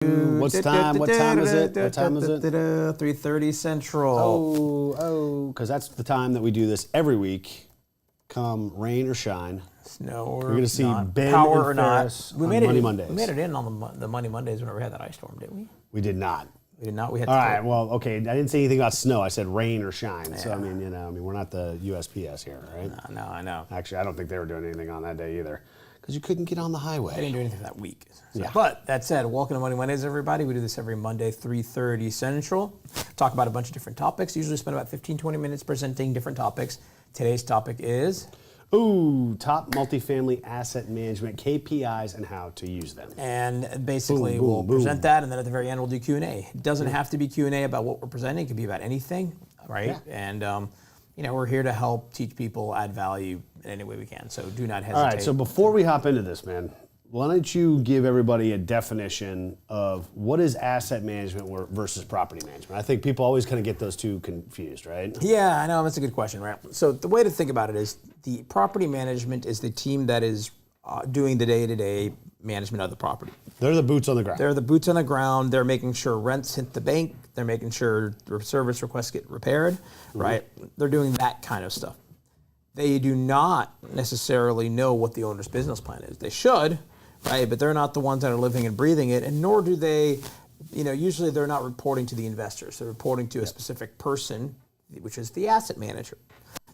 What's time? What time is it? What time is it? 3:30 Central. Because that's the time that we do this every week. Come rain or shine, Snow or we're going to see not, Ben power and or Ferris not. on Money Mondays. We made it in on the Money Mondays whenever we had that ice storm, didn't we? We did not. We did not. We had. All right. Well, okay. I didn't say anything about snow. I said rain or shine. Yeah. So I mean, we're not the USPS here, right? No, I know. Actually, I don't think they were doing anything on that day either, because you couldn't get on the highway. I didn't do anything that week. So. Yeah. But that said, welcome to Money Mondays, everybody. We do this every Monday, 3:30 Central. Talk about a bunch of different topics. Usually spend about 15, 20 minutes presenting different topics. Today's topic is... top multifamily asset management, KPIs, and how to use them. And basically, we'll present that, and then at the very end, we'll do Q&A. It doesn't have to be Q&A about what we're presenting. It could be about anything, right? Yeah. And, we're here to help teach people, add value in any way we can. So do not hesitate. All right, so before we hop into this, man, why don't you give everybody a definition of what is asset management versus property management? I think people always kind of get those two confused, right? Yeah, I know. That's a good question, right? So the way to think about it is the property management is the team that is doing the day-to-day management of the property. They're the boots on the ground. They're the boots on the ground. They're making sure rents hit the bank. They're making sure service requests get repaired, right? They're doing that kind of stuff. They do not necessarily know what the owner's business plan is. They should, right? But they're not the ones that are living and breathing it, and nor do they, usually they're not reporting to the investors. They're reporting to a specific person, which is the asset manager.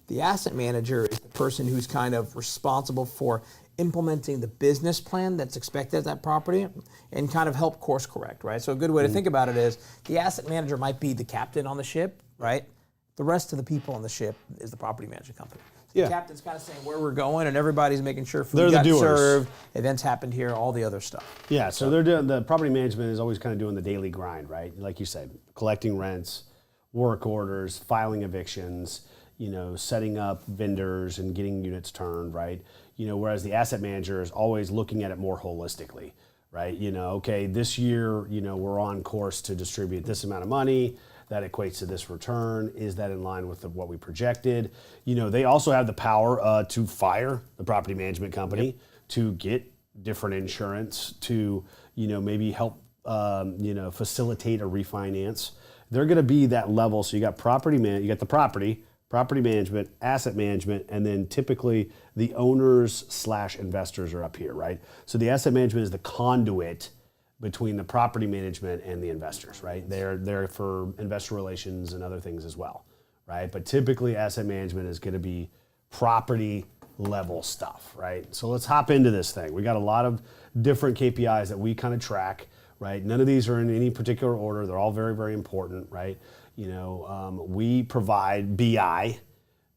The asset manager is the person who's kind of responsible for implementing the business plan that's expected at that property and kind of help course correct, right? So a good way to think about it is the asset manager might be the captain on the ship, right? The rest of the people on the ship is the property management company. So the captain's kind of saying where we're going, and everybody's making sure food got served, events happened here, all the other stuff. Yeah, so they're doing, the property management is always kind of doing the daily grind, right? Like you said, collecting rents, work orders, filing evictions, setting up vendors and getting units turned, right? Whereas the asset manager is always looking at it more holistically, right? Okay, this year, we're on course to distribute this amount of money. That equates to this return. Is that in line with what we projected? They also have the power to fire the property management company, to get different insurance, to, maybe help, facilitate a refinance. They're going to be that level. So you got you got the property management, asset management, and then typically the owners/investors are up here, right? So the asset management is the conduit between the property management and the investors, right? They're there for investor relations and other things as well, right? But typically asset management is going to be property level stuff, right? So let's hop into this thing. We got a lot of different KPIs that we kind of track, right? None of these are in any particular order. They're all very, very important, right? We provide BI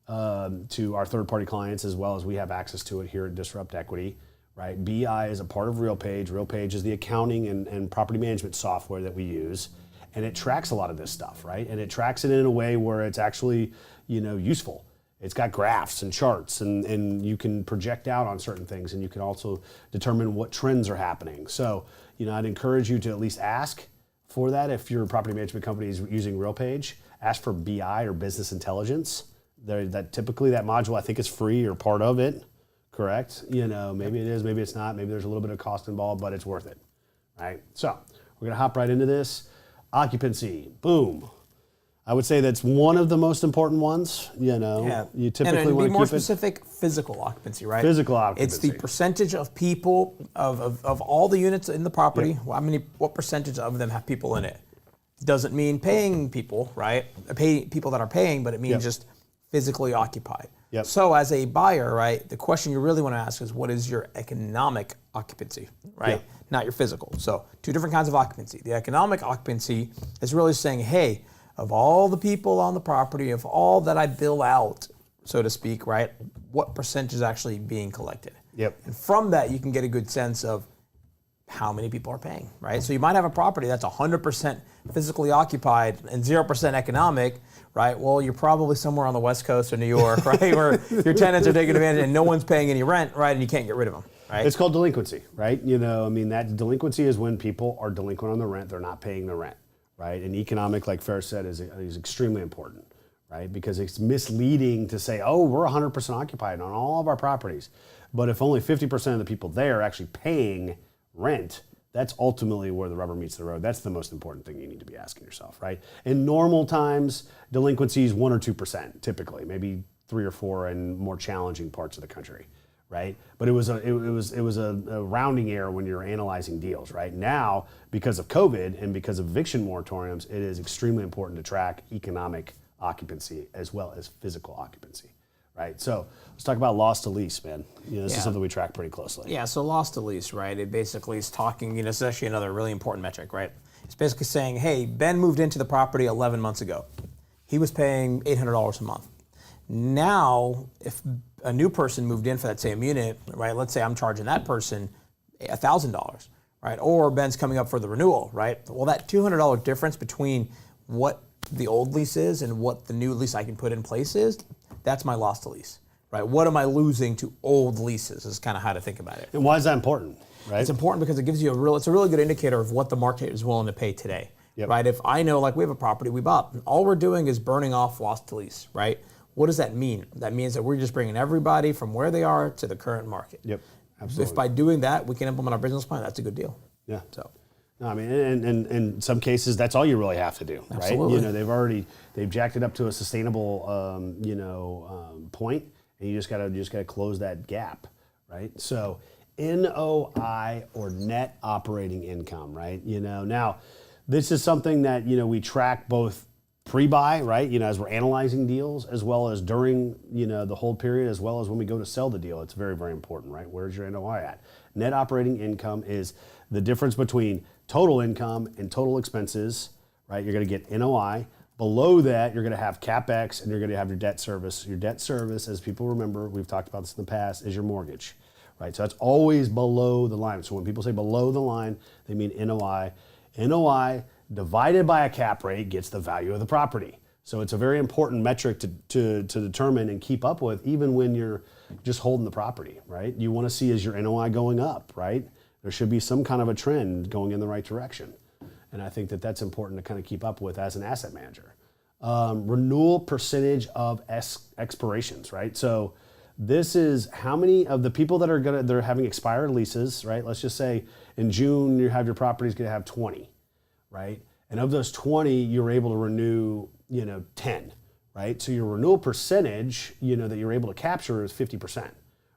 to our third-party clients, as well as we have access to it here at Disrupt Equity, right? BI is a part of RealPage. RealPage is the accounting and property management software that we use, and it tracks a lot of this stuff, right? And it tracks it in a way where it's actually, useful. It's got graphs and charts, and you can project out on certain things, and you can also determine what trends are happening. So, I'd encourage you to at least ask for that. If your property management company is using RealPage, ask for BI or business intelligence. Typically that module, I think, is free or part of it. Correct? Maybe it is, maybe it's not. Maybe there's a little bit of cost involved, but it's worth it, right? So we're going to hop right into this. Occupancy, boom. I would say that's one of the most important ones. Yeah. You typically want to be more specific, physical occupancy, right? Physical occupancy. It's the percentage of people of all the units in the property. Yep. What percentage of them have people in it? Doesn't mean paying people, right? People that are paying, but it means just physically occupied. Yep. So as a buyer, right, the question you really want to ask is, what is your economic occupancy, right? Yep. Not your physical. So two different kinds of occupancy. The economic occupancy is really saying, hey, of all the people on the property, of all that I bill out, so to speak, right, what percentage is actually being collected? Yep. And from that, you can get a good sense of how many people are paying, right? So you might have a property that's 100% physically occupied and 0% economic, right? Well, you're probably somewhere on the West Coast of New York, right, where your tenants are taking advantage and no one's paying any rent, right, and you can't get rid of them, right? It's called delinquency, right? That delinquency is when people are delinquent on the rent, they're not paying the rent, right? And economic, like Ferris said, is extremely important, right? Because it's misleading to say, oh, we're 100% occupied on all of our properties. But if only 50% of the people there are actually paying rent, That's ultimately where the rubber meets the road. That's the most important thing you need to be asking yourself, right? In normal times, delinquency is 1 or 2% typically, maybe 3 or 4 in more challenging parts of the country, right? But it was a rounding error when you're analyzing deals, right? Now, because of COVID and because of eviction moratoriums, it is extremely important to track economic occupancy as well as physical occupancy, right? So let's talk about loss to lease, man. This is something we track pretty closely. Yeah, so loss to lease, right? It basically is talking, it's actually another really important metric, right? It's basically saying, hey, Ben moved into the property 11 months ago. He was paying $800 a month. Now, if a new person moved in for that same unit, right? Let's say I'm charging that person $1,000, right? Or Ben's coming up for the renewal, right? Well, that $200 difference between what the old lease is and what the new lease I can put in place is, that's my loss to lease, right? What am I losing to old leases is kind of how to think about it. And why is that important, right? It's important because it gives you it's a really good indicator of what the market is willing to pay today, right? If I know, like we have a property we bought, all we're doing is burning off loss to lease, right? What does that mean? That means that we're just bringing everybody from where they are to the current market. Yep, absolutely. If by doing that, we can implement our business plan, that's a good deal. Yeah. So. No, I mean, and in some cases, that's all you really have to do, right? Absolutely. They've jacked it up to a sustainable, point, and you just gotta close that gap, right? So, NOI or net operating income, right? Now, this is something that we track both pre-buy, right? As we're analyzing deals, as well as during the hold period, as well as when we go to sell the deal. It's very, very important, right? Where's your NOI at? Net operating income is the difference between total income and total expenses, right? You're going to get NOI. Below that, you're going to have CapEx and you're going to have your debt service. Your debt service, as people remember, we've talked about this in the past, is your mortgage, right? So that's always below the line. So when people say below the line, they mean NOI. NOI divided by a cap rate gets the value of the property. So it's a very important metric to determine and keep up with, even when you're just holding the property, right? You want to see, is your NOI going up, right? There should be some kind of a trend going in the right direction. And I think that that's important to kind of keep up with as an asset manager. Renewal percentage of expirations, right? So this is how many of the people that they're having expired leases, right? Let's just say in June, you have your property's gonna have 20, right? And of those 20, you're able to renew, 10, right? So your renewal percentage, that you're able to capture is 50%,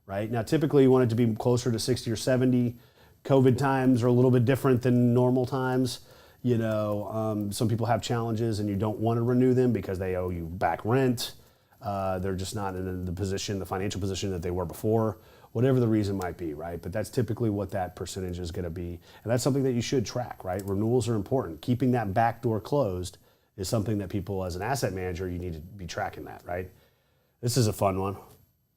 right? Now, typically you want it to be closer to 60 or 70. COVID times are a little bit different than normal times. Some people have challenges and you don't want to renew them because they owe you back rent. They're just not in the financial position that they were before, whatever the reason might be, right? But that's typically what that percentage is going to be. And that's something that you should track, right? Renewals are important. Keeping that back door closed is something that people, as an asset manager, you need to be tracking that, right? This is a fun one.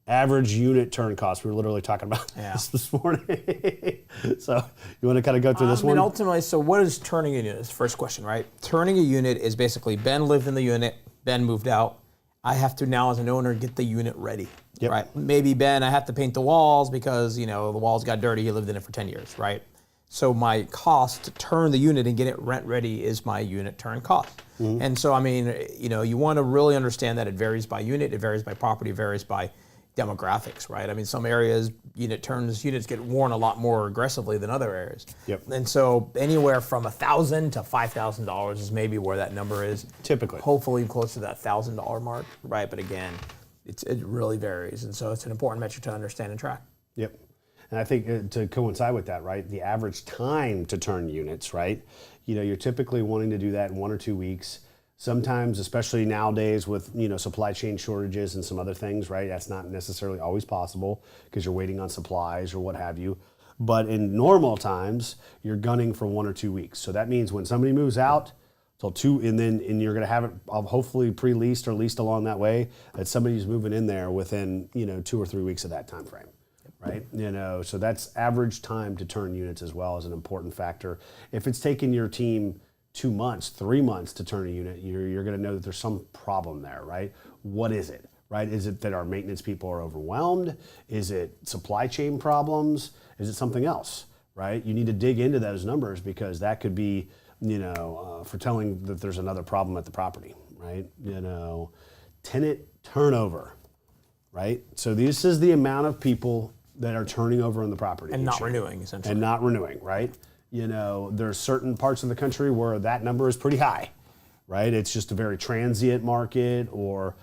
Average unit turn cost. We were literally talking about this morning. So you want to kind of go through this one? Ultimately, so what is turning a unit? Is the first question, right? Turning a unit is basically Ben lived in the unit, Ben moved out. I have to now, as an owner, get the unit ready, right? Maybe Ben, I have to paint the walls because the walls got dirty. He lived in it for 10 years, right? So my cost to turn the unit and get it rent ready is my unit turn cost. Mm-hmm. And so, you want to really understand that it varies by unit, it varies by property, it varies by demographics, right? Some areas, units get worn a lot more aggressively than other areas. Yep. And so anywhere from $1,000 to $5,000 is maybe where that number is. Typically. Hopefully close to that $1,000 mark, right? But again, it really varies. And so it's an important metric to understand and track. Yep. And I think to coincide with that, right, the average time to turn units, right? You're typically wanting to do that in 1 or 2 weeks. Sometimes, especially nowadays with supply chain shortages and some other things, right? That's not necessarily always possible because you're waiting on supplies or what have you. But in normal times, you're gunning for 1 or 2 weeks. So that means when somebody moves out till 2, and you're going to have it hopefully pre-leased or leased along that way, that somebody's moving in there within 2 or 3 weeks of that time frame. Right? So that's average time to turn units as well as an important factor. If it's taking your team 2 months, 3 months to turn a unit, you're going to know that there's some problem there, right? What is it, right? Is it that our maintenance people are overwhelmed? Is it supply chain problems? Is it something else, right? You need to dig into those numbers because that could be, foretelling that there's another problem at the property, right? Tenant turnover, right? So this is the amount of people that are turning over in the property. And not renewing, essentially. And not renewing, right? There's certain parts of the country where that number is pretty high, right? It's just a very transient market, or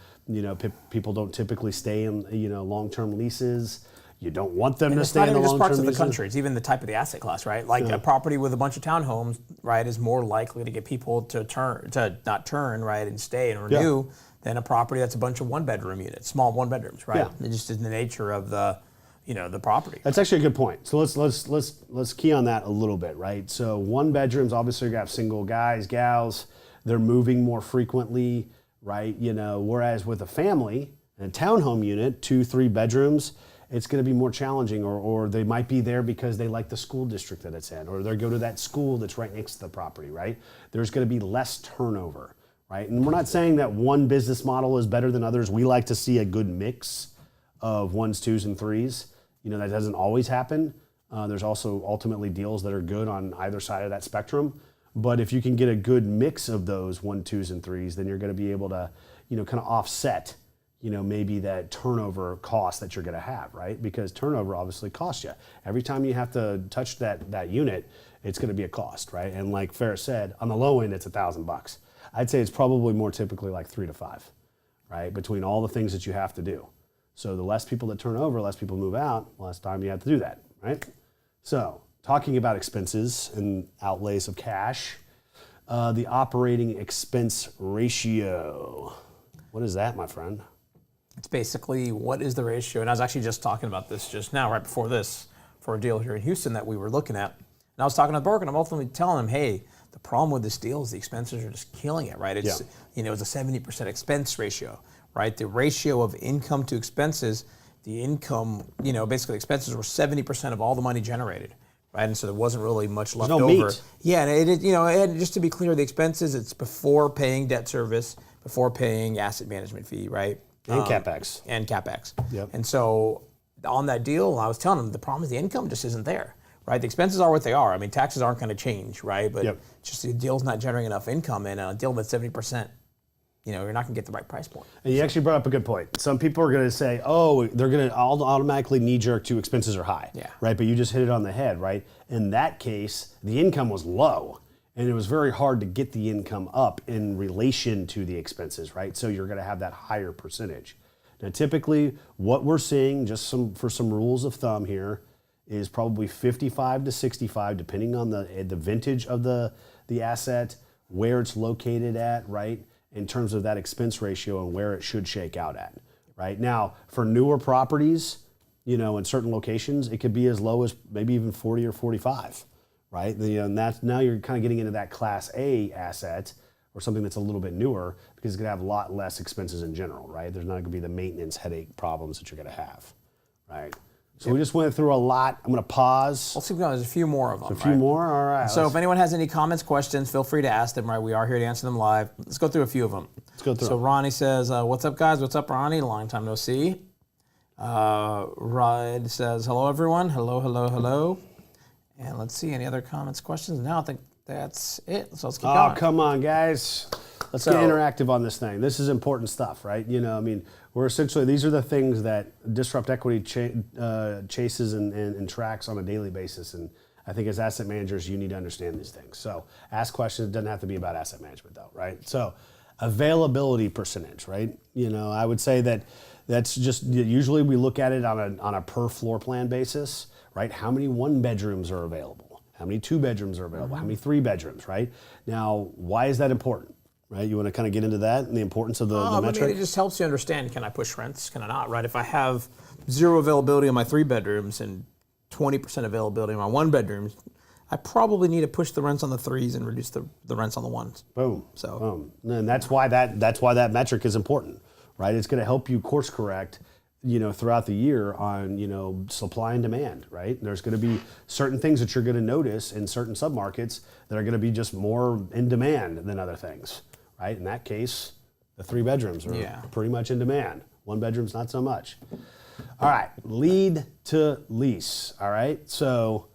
people don't typically stay in long-term leases. You don't want them to stay in the long-term leases. It's not even just parts of the country. It's even the type of the asset class, right? Like a property with a bunch of townhomes, right, is more likely to get people to not turn, right, and stay and renew than a property that's a bunch of one-bedroom units, small one-bedrooms, right? Yeah. It just is the nature of the property. That's actually a good point. So let's key on that a little bit, right? So one bedrooms, obviously you have single guys, gals, they're moving more frequently, right? Whereas with a family, and a townhome unit, 2-3 bedrooms, it's going to be more challenging, or they might be there because they like the school district that it's in, or they go to that school that's right next to the property, right? There's going to be less turnover, right? And we're not saying that one business model is better than others. We like to see a good mix of 1s, 2s, and 3s. That doesn't always happen. There's also ultimately deals that are good on either side of that spectrum. But if you can get a good mix of those 1, 2s, and 3s, then you're going to be able to, kind of offset maybe that turnover cost that you're going to have, right? Because turnover obviously costs you. Every time you have to touch that unit, it's going to be a cost, right? And like Ferris said, on the low end, it's $1,000. I'd say it's probably more typically like 3 to 5, right? Between all the things that you have to do. So the less people that turn over, less people move out, less time you have to do that, right? So talking about expenses and outlays of cash, the operating expense ratio. What is that, my friend? It's basically, what is the ratio? And I was actually just talking about this just now, right before this, for a deal here in Houston that we were looking at. And I was talking to the broker, and I'm ultimately telling him, hey, the problem with this deal is the expenses are just killing it, right? It's it's a 70% expense ratio, right? The ratio of income to expenses, the income, basically expenses were 70% of all the money generated, right? And so there wasn't really much left over. Meat. Yeah, and just to be clear, the expenses, it's before paying debt service, before paying asset management fee, right? And CapEx. And CapEx. Yep. And so on that deal, I was telling them the problem is the income just isn't there, right? The expenses are what they are. I mean, taxes aren't going to change, right? But just the deal's not generating enough income, and a deal with 70%, you're not going to get the right price point. And you actually brought up a good point. Some people are going to say, oh, they're going to automatically knee-jerk to expenses are high, right? But you just hit it on the head, right? In that case, the income was low, and it was very hard to get the income up in relation to the expenses, right? So you're going to have that higher percentage. Now, typically, what we're seeing, for some rules of thumb here, is probably 55 to 65, depending on the vintage of the asset, where it's located at, right? In terms of that expense ratio and where it should shake out at, right? Now, for newer properties, in certain locations, it could be as low as maybe even 40 or 45. Right, and that's now you're kind of getting into that Class A asset or something that's a little bit newer, because it's going to have a lot less expenses in general, right? There's not going to be the maintenance headache problems that you're going to have, right? So we just went through a lot. I'm going to pause. Let's keep going. There's a few more of them. A few more? All right. So if anyone has any comments, questions, feel free to ask them, right? We are here to answer them live. Let's go through a few of them. Let's go through. So Ronnie says, what's up, guys? What's up, Ronnie? Long time no see. Rod says, hello, everyone. Hello, hello, hello. And let's see, any other comments, questions? No, I think that's it. So let's keep going. Oh, come on, guys. Let's get interactive on this thing. This is important stuff, right? We're essentially, these are the things that Disrupt Equity chases and tracks on a daily basis. And I think as asset managers, you need to understand these things. So ask questions. It doesn't have to be about asset management, though, right? So availability percentage, right? I would say that's just, usually we look at it on a per floor plan basis. Right? How many 1 bedrooms are available? How many 2 bedrooms are available? How many 3 bedrooms, right? Now, why is that important, right? You want to kind of get into that and the importance of the metric? It just helps you understand, can I push rents? Can I not, right? If I have 0 availability on my 3 bedrooms and 20% availability on my 1 bedrooms, I probably need to push the rents on the 3s and reduce the rents on the 1s. Boom. So, boom. And that's why that metric is important, right? It's going to help you course correct throughout the year on, supply and demand, right? There's going to be certain things that you're going to notice in certain submarkets that are going to be just more in demand than other things, right? In that case, the 3 bedrooms are pretty much in demand. 1 bedroom's not so much. All right, lead to lease, all right? So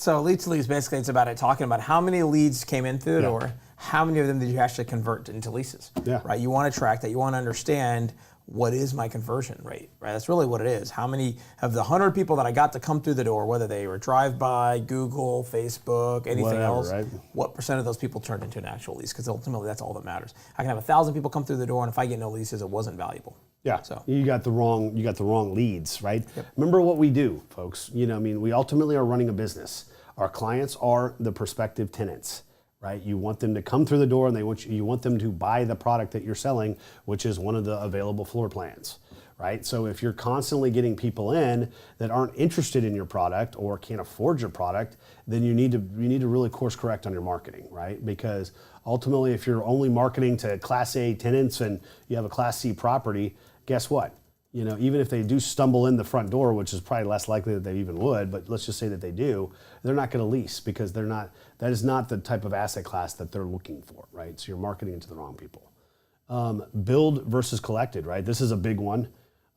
lead to lease, basically it's about talking about how many leads came in through the door, how many of them did you actually convert into leases, right? You want to track that. You want to understand what is my conversion rate, right? That's really what it is. How many of the 100 people that I got to come through the door, whether they were drive-by, Google, Facebook, anything Whatever, else, right? what percent of those people turned into an actual lease? Because ultimately, that's all that matters. I can have 1,000 people come through the door, and if I get no leases, it wasn't valuable. Yeah, So you got the wrong leads, right? Remember what we do, folks. We ultimately are running a business. Our clients are the prospective tenants, right? You want them to come through the door, and you want them to buy the product that you're selling, which is one of the available floor plans, right? So if you're constantly getting people in that aren't interested in your product or can't afford your product, then you need to really course correct on your marketing, right? Because ultimately, if you're only marketing to Class A tenants and you have a Class C property, guess what? Even if they do stumble in the front door, which is probably less likely that they even would, but let's just say that they do, they're not going to lease because that is not the type of asset class that they're looking for, right? So you're marketing to the wrong people. Build versus collected, right? This is a big one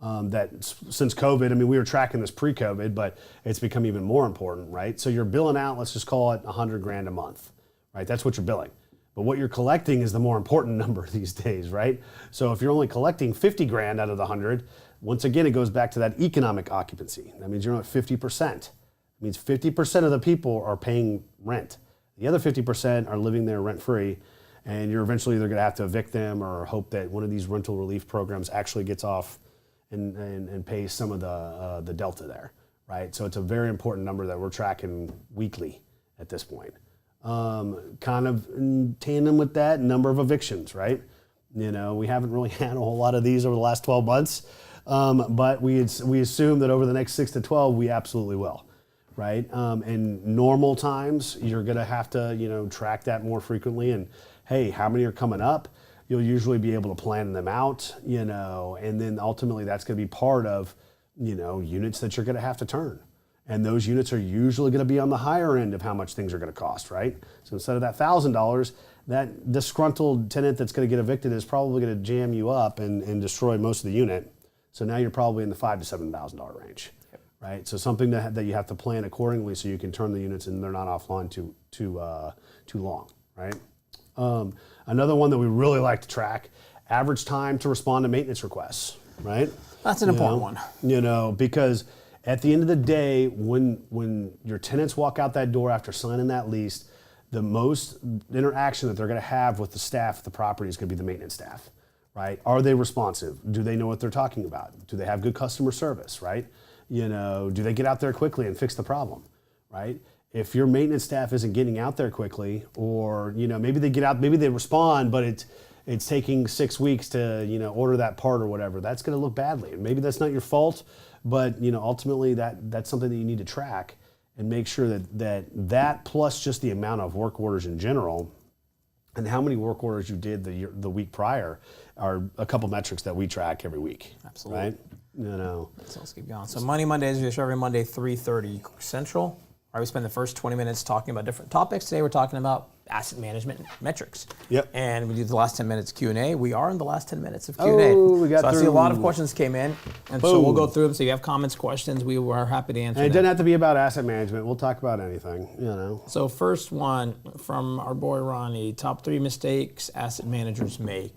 that since COVID, we were tracking this pre-COVID, but it's become even more important, right? So you're billing out, let's just call it $100,000 a month, right? That's what you're billing. But what you're collecting is the more important number these days, right? So if you're only collecting $50,000 out of the 100, once again, it goes back to that economic occupancy. That means you're at 50%. It means 50% of the people are paying rent. The other 50% are living there rent-free, and you're eventually either going to have to evict them or hope that one of these rental relief programs actually gets off and pays some of the delta there, right? So it's a very important number that we're tracking weekly at this point. Kind of in tandem with that, number of evictions, right? We haven't really had a whole lot of these over the last 12 months, but we assume that over the next 6 to 12, we absolutely will, right? In normal times, you're going to have to, track that more frequently. And hey, how many are coming up? You'll usually be able to plan them out, and then ultimately that's going to be part of, units that you're going to have to turn. And those units are usually going to be on the higher end of how much things are going to cost, right? So instead of that $1,000, that disgruntled tenant that's going to get evicted is probably going to jam you up and destroy most of the unit. So now you're probably in the $5,000 to $7,000 range, right? So something that you have to plan accordingly so you can turn the units and they're not offline too long, right? Another one that we really like to track: average time to respond to maintenance requests, right? That's an important one. Because at the end of the day, when your tenants walk out that door after signing that lease, the most interaction that they're going to have with the staff at the property is going to be the maintenance staff, right? Are they responsive? Do they know what they're talking about? Do they have good customer service, right? Do they get out there quickly and fix the problem, right? If your maintenance staff isn't getting out there quickly, or maybe they get out, maybe they respond, but it's taking 6 weeks to order that part or whatever, that's going to look badly. And maybe that's not your fault, but ultimately that's something that you need to track and make sure that plus just the amount of work orders in general and how many work orders you did the week prior are a couple metrics that we track every week. Absolutely. Right? So let's keep going. So Money Mondays, we show every Monday 3:30 Central. All right, we spend the first 20 minutes talking about different topics. Today we're talking about asset management metrics. Yep. And we do the last 10 minutes Q&A. We are in the last 10 minutes of Q&A. So I see a lot of questions came in, and so we'll go through them. So if you have comments, questions, we are happy to answer them. And it doesn't have to be about asset management. We'll talk about anything, So first one from our boy Ronnie: top 3 mistakes asset managers make.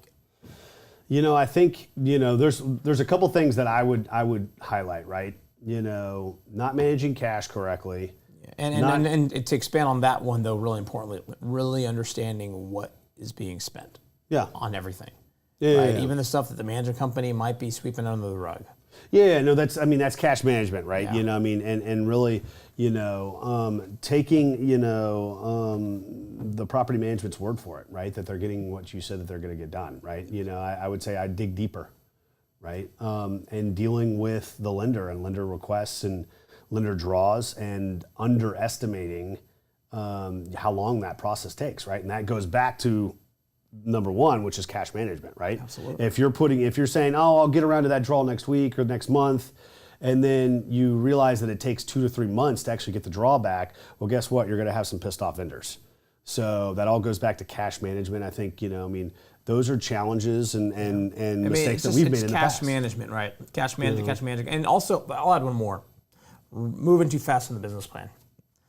I think there's a couple things that I would highlight, right? Not managing cash correctly. And to expand on that one, though, really importantly, really understanding what is being spent on everything. Right? Even the stuff that the management company might be sweeping under the rug. Yeah, no, that's cash management, right? Yeah. And really, taking, the property management's word for it, right? That they're getting what you said that they're going to get done, right? I would say I'd dig deeper, right? And dealing with the lender and lender requests and lender draws and underestimating how long that process takes, right? And that goes back to number one, which is cash management, right? Absolutely. If you're saying, oh, I'll get around to that draw next week or next month, and then you realize that it takes 2 to 3 months to actually get the draw back, well, guess what? You're going to have some pissed off vendors. So that all goes back to cash management. I think, those are challenges and mistakes that we've made in the past. Cash management, right? Cash management. And also, I'll add one more. Moving too fast in the business plan.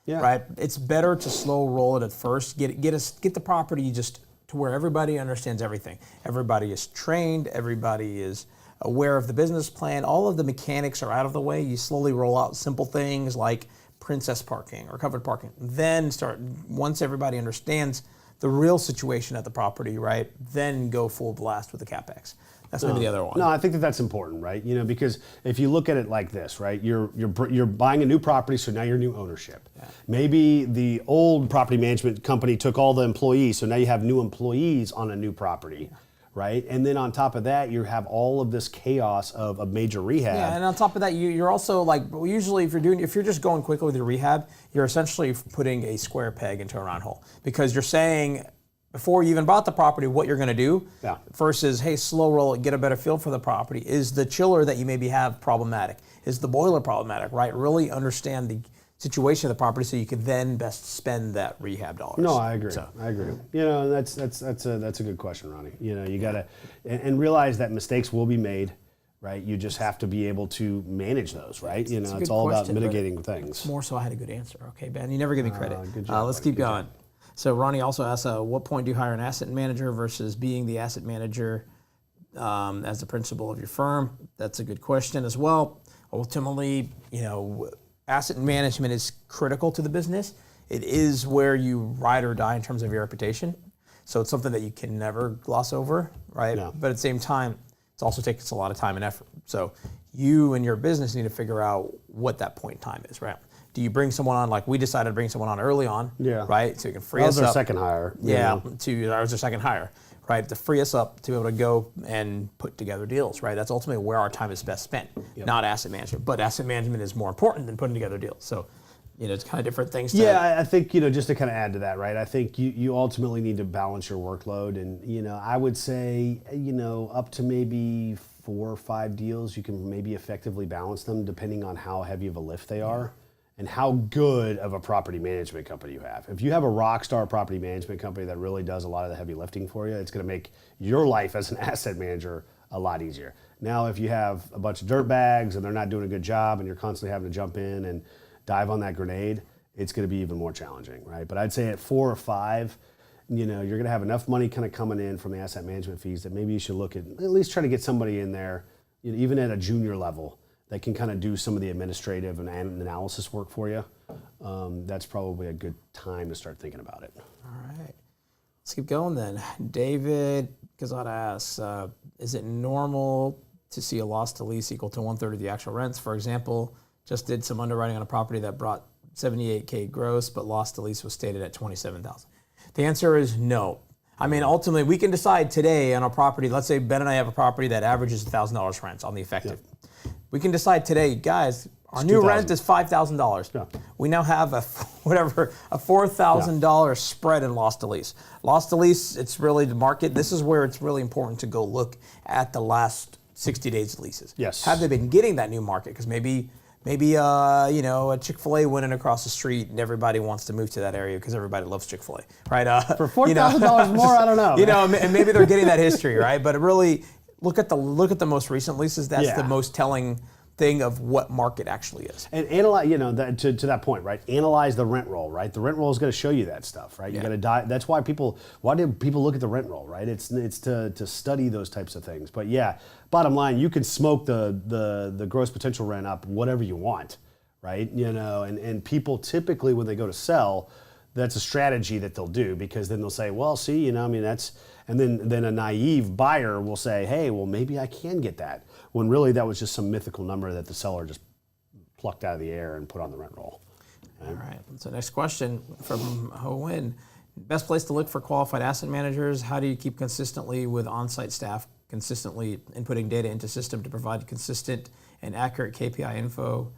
Yeah. Right? It's better to slow roll it at first. Get the property just to where everybody understands everything. Everybody is trained. Everybody is aware of the business plan. All of the mechanics are out of the way. You slowly roll out simple things like princess parking or covered parking. Then once everybody understands the real situation at the property, right, then go full blast with the CapEx. That's maybe the other one. No, I think that's important, right? Because if you look at it like this, right, you're buying a new property, so now you're new ownership. Yeah. Maybe the old property management company took all the employees, so now you have new employees on a new property, right? And then on top of that, you have all of this chaos of a major rehab. Yeah, and on top of that, you're also like, usually if you're just going quickly with your rehab, you're essentially putting a square peg into a round hole, because you're saying, before you even bought the property, what you're going to do, versus, hey, slow roll it, get a better feel for the property. Is the chiller that you maybe have problematic? Is the boiler problematic, right? Really understand the situation of the property so you can then best spend that rehab dollars. No, I agree. I agree. That's a good question, Ronnie. You got to and realize that mistakes will be made, right? You just have to be able to manage those, right? It's all about mitigating things. More so I had a good answer. Okay, Ben, you never give me credit. Good job, let's keep going. So Ronnie also asks, what point do you hire an asset manager versus being the asset manager as the principal of your firm? That's a good question as well. Ultimately, asset management is critical to the business. It is where you ride or die in terms of your reputation. So it's something that you can never gloss over, right? No. But at the same time, it also takes a lot of time and effort. So you and your business need to figure out what that point in time is, right? Do you bring someone on, like we decided to bring someone on early on, right? So you can free us up. That was our second hire. That was our second hire, right? To free us up to be able to go and put together deals, right? That's ultimately where our time is best spent, not asset management. But asset management is more important than putting together deals. So, it's kind of different things. I think, just to kind of add to that, right? I think you ultimately need to balance your workload. And, I would say, up to maybe 4 or 5 deals, you can maybe effectively balance them depending on how heavy of a lift they are. And how good of a property management company you have. If you have a rock star property management company that really does a lot of the heavy lifting for you, it's going to make your life as an asset manager a lot easier. Now, if you have a bunch of dirt bags and they're not doing a good job and you're constantly having to jump in and dive on that grenade, it's going to be even more challenging, right? But I'd say at 4 or 5, you're going to have enough money kind of coming in from the asset management fees that maybe you should look at least try to get somebody in there, even at a junior level, that can kind of do some of the administrative and analysis work for you. That's probably a good time to start thinking about it. All right. Let's keep going then. David Gazada asks, is it normal to see a loss to lease equal to 1/3 of the actual rents? For example, just did some underwriting on a property that brought $78K gross, but loss to lease was stated at $27,000. The answer is no. I mean, ultimately, we can decide today on a property. Let's say Ben and I have a property that averages $1,000 rents on the effective. We can decide today, guys, our new rent is $5,000. Yeah. We now have a $4,000 spread in loss to lease. Loss to lease, it's really the market. This is where it's really important to go look at the last 60 days of leases. Yes. Have they been getting that new market? Because maybe a Chick-fil-A went in across the street and everybody wants to move to that area because everybody loves Chick-fil-A, right? For $4,000 more, I don't know. And maybe they're getting that history, right? But it really, look at the most recent leases. That's the most telling thing of what market actually is. And analyze, to that point, right? Analyze the rent roll, right? The rent roll is going to show you that stuff, right? You got to die. That's why do people look at the rent roll, right? It's to study those types of things. But bottom line, you can smoke the gross potential rent up whatever you want, right? And people typically when they go to sell, that's a strategy that they'll do, because then they'll say, well, see, that's, and then a naive buyer will say, hey, well, maybe I can get that, when really that was just some mythical number that the seller just plucked out of the air and put on the rent roll. All right. So next question from Ho Win. Best place to look for qualified asset managers. How do you keep consistently with on-site staff consistently inputting data into system to provide consistent and accurate KPI info?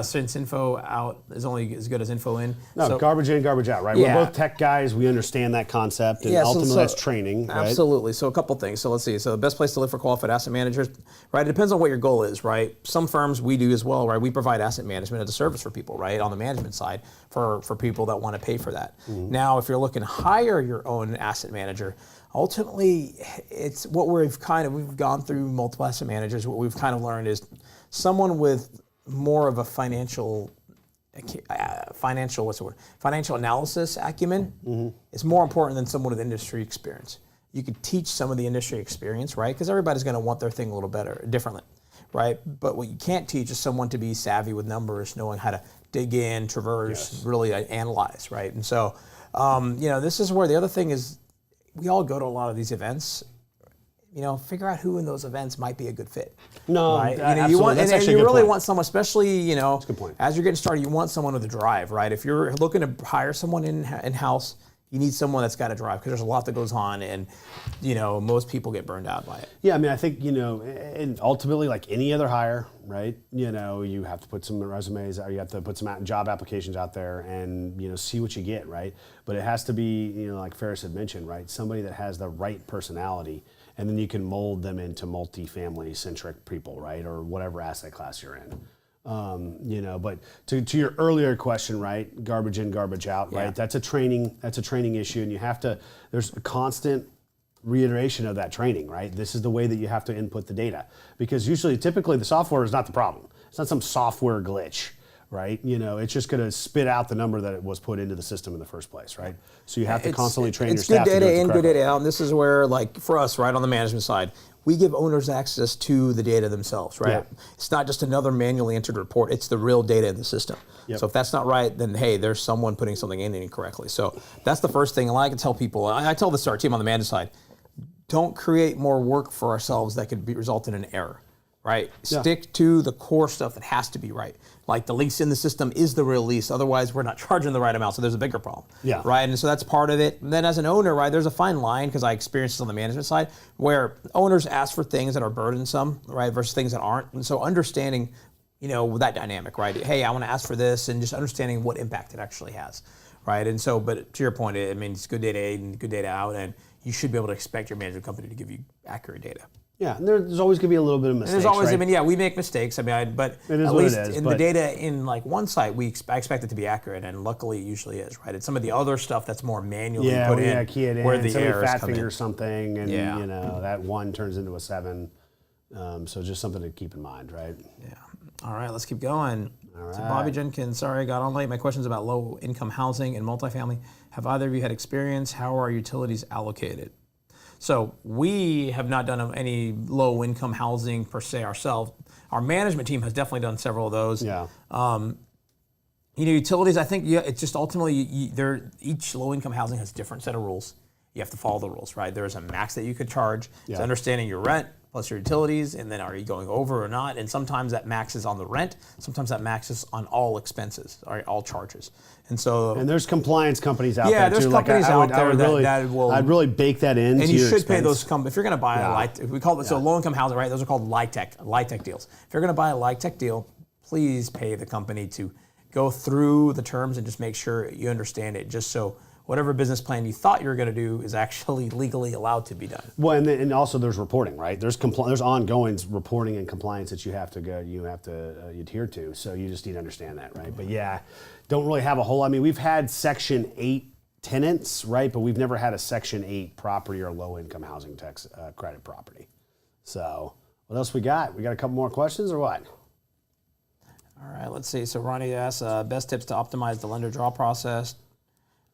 Since info out is only as good as info in. No, so, garbage in, garbage out, right? We're both tech guys. We understand that concept, and ultimately that's training, right? Absolutely. So a couple things. So let's see. So the best place to look for qualified asset managers, right? It depends on what your goal is, right? Some firms we do as well, right? We provide asset management as a service for people, right? On the management side for people that want to pay for that. Mm-hmm. Now, if you're looking to hire your own asset manager, ultimately it's what we've gone through multiple asset managers. What we've kind of learned is someone with more of a financial financial analysis acumen is more important than someone with industry experience. You could teach some of the industry experience, right? Because everybody's going to want their thing a little better, differently, right? But what you can't teach is someone to be savvy with numbers, knowing how to dig in, traverse, really analyze, right? And so, this is where the other thing is, we all go to a lot of these events. Figure out who in those events might be a good fit. No, right? absolutely. You want, That's and actually a you good really point. want someone, especially That's a good point. as you're getting started, you want someone with a drive, right? If you're looking to hire someone in house, you need someone that's got a drive, because there's a lot that goes on, and most people get burned out by it. Yeah, I mean, I think and ultimately, like any other hire, right? You have to put some resumes, or you have to put some job applications out there, and see what you get, right? But it has to be, like Ferris had mentioned, right? Somebody that has the right personality, and then you can mold them into multifamily centric people, right? Or whatever asset class you're in. But to your earlier question, right? Garbage in, garbage out, right? That's a training issue, and there's a constant reiteration of that training, right? This is the way that you have to input the data, because typically the software is not the problem. It's not some software glitch, right? It's just going to spit out the number that it was put into the system in the first place, right? So you have to constantly train your staff to do it It's good data in, correctly. good data out, and this is where, like for us, right, on the management side, we give owners access to the data themselves, right? Yeah. It's not just another manually entered report, it's the real data in the system. Yep. So if that's not right, then hey, there's someone putting something in incorrectly. So that's the first thing, and I can tell people, I tell this to our team on the management side, don't create more work for ourselves that could result in an error, right? Yeah. Stick to the core stuff that has to be right. Like the lease in the system is the real lease, otherwise we're not charging the right amount, so there's a bigger problem. Yeah. Right, and so that's part of it. And then as an owner, right, there's a fine line, because I experienced this on the management side, where owners ask for things that are burdensome, right, versus things that aren't. And so understanding, that dynamic, right? Hey, I want to ask for this, and just understanding what impact it actually has, right? And so, but to your point, it means it's good data in and good data out, and you should be able to expect your management company to give you accurate data. Yeah, and there's always going to be a little bit of mistakes, And there's always, right? we make mistakes. But It is at what it least is, in but- the data in like one site, I expect it to be accurate, and luckily it usually is, right? It's some of the other stuff that's more manually put in, key it in, where the somebody errors fat come in. fingers something, and Yeah. that 1 turns into a 7. So just something to keep in mind, right? Yeah. All right, let's keep going. All So right. Bobby Jenkins, sorry I got on late. My question's about low income housing and multifamily. Have either of you had experience? How are utilities allocated? So we have not done any low income housing per se ourselves. Our management team has definitely done several of those. Yeah. Utilities, I think, it's just ultimately, each low income housing has a different set of rules. You have to follow the rules, right? There's a max that you could charge. It's Yeah. understanding your rent plus your utilities, and then are you going over or not? And sometimes that max is on the rent. Sometimes that max is on all expenses, or all charges. And so, And there's compliance companies out Yeah, there there's too. companies I would out there really, that will- I'd really bake that into and you your should pay expense. those. If you're going to buy we call it so low income housing, right? Those are called LIHTC deals. If you're going to buy a LIHTC deal, please pay the company to go through the terms and just make sure you understand it, just so whatever business plan you thought you were going to do is actually legally allowed to be done. Well, and also there's reporting, right? There's ongoing reporting and compliance that you have to adhere to. So you just need to understand that, right? But yeah, don't really have a whole. I mean, we've had Section 8 tenants, right? But we've never had a Section 8 property or low income housing tax credit property. So what else we got? We got a couple more questions or what? All right, let's see. So Ronnie asks, best tips to optimize the lender draw process.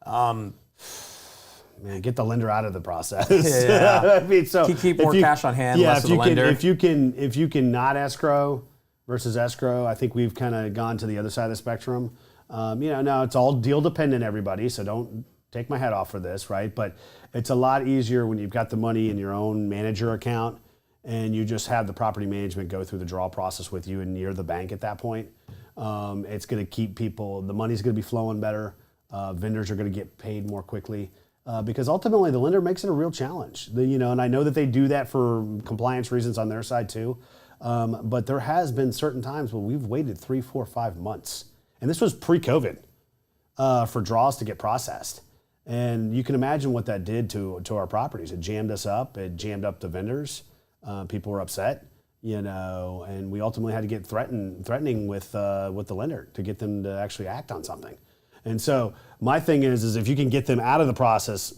Man, get the lender out of the process. Yeah. I mean, so Keep more cash on hand, less of the lender. If you can not escrow versus escrow, I think we've kind of gone to the other side of the spectrum. Now it's all deal dependent, everybody. So don't take my head off for this, right? But it's a lot easier when you've got the money in your own manager account and you just have the property management go through the draw process with you and near the bank at that point. It's going to keep the money's going to be flowing better. Vendors are going to get paid more quickly because ultimately the lender makes it a real challenge. And I know that they do that for compliance reasons on their side too. But there has been certain times where we've waited 3, 4, 5 months, and this was pre-COVID, for draws to get processed. And you can imagine what that did to our properties. It jammed us up. It jammed up the vendors. People were upset, and we ultimately had to get threatening with the lender to get them to actually act on something. And so my thing is if you can get them out of the process,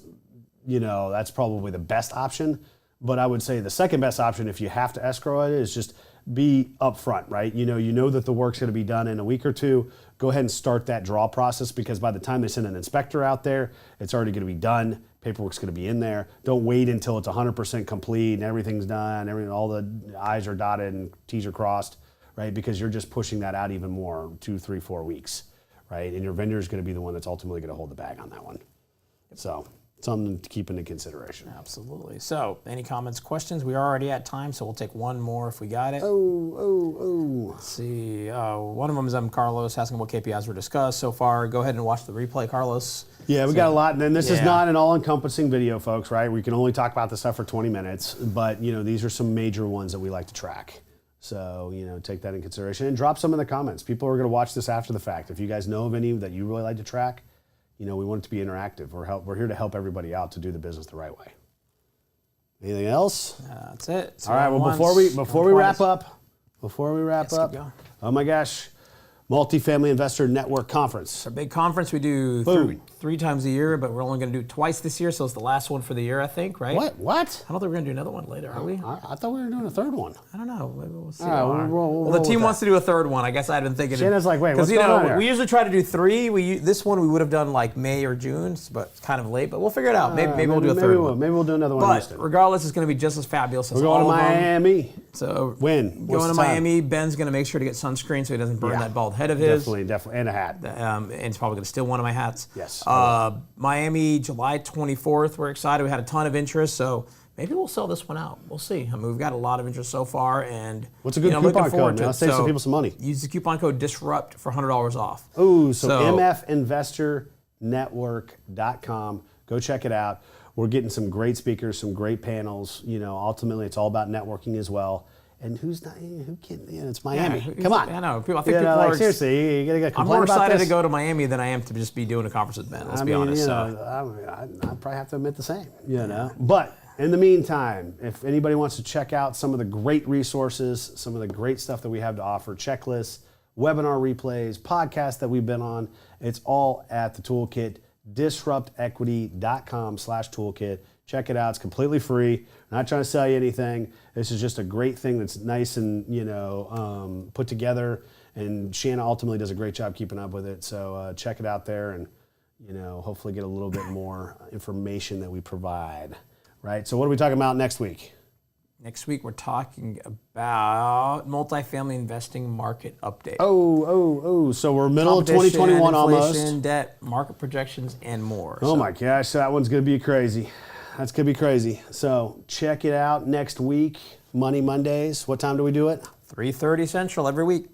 that's probably the best option. But I would say the second best option, if you have to escrow it, is just be upfront, right? You know that the work's going to be done in a week or two. Go ahead and start that draw process, because by the time they send an inspector out there, it's already going to be done, Paperwork's going to be in there. Don't wait until it's 100% complete and everything's done, all the I's are dotted and T's are crossed, right? Because you're just pushing that out even more, 2, 3, 4 weeks, right? And your vendor is going to be the one that's ultimately going to hold the bag on that one. So something to keep into consideration. Absolutely. So, any comments, questions? We are already at time, so we'll take one more if we got it. Let's see. One of them is Carlos asking what KPIs were discussed so far. Go ahead and watch the replay, Carlos. Yeah, we got a lot. And this is not an all-encompassing video, folks, right? We can only talk about this stuff for 20 minutes, but these are some major ones that we like to track. So, take that in consideration and drop some in the comments. People are going to watch this after the fact. If you guys know of any that you really like to track, we want it to be interactive. We're here to help everybody out to do the business the right way. Anything else? That's it. All right. Well, before we wrap up, oh my gosh, Multifamily Investor Network Conference. It's our big conference we do three times a year, but we're only going to do it twice this year, so it's the last one for the year, I think, right? What? I don't think we're going to do another one later, are we? I thought we were doing a third one. I don't know. Maybe we'll see. All right, we'll the team wants to do a third one. I guess I didn't think it. Shannon's like, wait, what's going on here? We usually try to do 3. This one we would have done like May or June, but it's kind of late. But we'll figure it out. Maybe we'll do a third one. Maybe we'll do another one. But regardless, it's going to be just as fabulous as we're going all to Miami. So when going to Miami, Ben's going to make sure to get sunscreen so he doesn't burn that bald head of his. Definitely, and a hat. And he's probably going to steal one of my hats. Yes. Miami, July 24th. We're excited. We had a ton of interest, so maybe we'll sell this one out. We'll see. I mean, we've got a lot of interest so far, and what's a good coupon code? Let's save some people some money. Use the coupon code DISRUPT for $100 off. Oh, so mfinvestornetwork.com. Go check it out. We're getting some great speakers, some great panels. Ultimately, it's all about networking as well. And who can? It's Miami. Come on. I know. I think people are seriously. You gotta complain I'm more about excited this? to go to Miami than I am to just be doing a conference with Ben. Let's be honest. I probably have to admit the same. But in the meantime, if anybody wants to check out some of the great resources, some of the great stuff that we have to offer, checklists, webinar replays, podcasts that we've been on, it's all at the toolkit, disruptequity.com/toolkit. Check it out. It's completely free. I'm not trying to sell you anything. This is just a great thing that's nice and put together. And Shanna ultimately does a great job keeping up with it. So check it out there, and hopefully get a little bit more information that we provide. Right. So what are we talking about next week? Next week we're talking about multifamily investing market update. So we're middle of 2021 almost. Inflation, debt, market projections, and more. Oh my gosh, that one's going to be crazy. That's going to be crazy. So check it out next week, Money Mondays. What time do we do it? 3:30 Central every week.